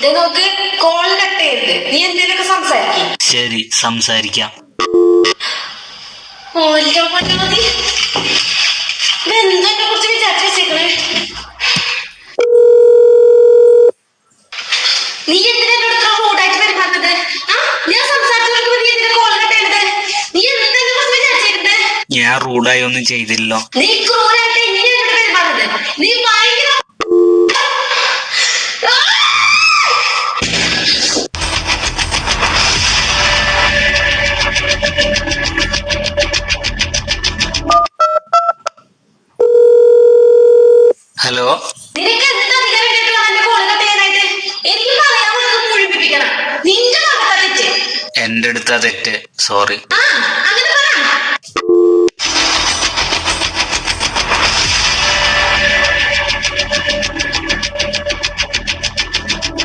നോക്ക്, call cut ചെയ്യരുത്. നീ എന്തെങ്കിലുമൊക്കെ സംസാരിക്കും. ശരി, സംസാരിക്കാം. എന്നെ കുറിച്ച് വിചാരിച്ചു വെച്ചേക്കണേ. നീ എന്തിനാ എന്നോട് റൂഡായിട്ട് പെരുമാറുന്നത്? ഞാൻ സംസാരിച്ചു നീ എന്തിനാ കോൾ കട്ട് ചെയ്യണത്? നീ എന്തിനെ കുറിച്ച് വിചാരിച്ചേക്കുന്നത്? ഞാൻ റൂഡായി ഒന്നും ചെയ്തില്ലോ. നീ ക്രൂരായിട്ട് എങ്ങനെയാ എന്നോട് പെരുമാറുന്നത്? നീ ഭയങ്കര ഹലോ, നിനക്ക് എന്ത് അധികാരം കിട്ടുക എന്റെ കോൾ കട്ട് ചെയ്യാനായിട്ട്? എനിക്ക് പറയാൻ മുഴുമിപ്പിക്കണം. നിന്റെ ഭാഗത്താ തെറ്റ്. എന്റെ അടുത്താ തെറ്റ്. സോറി.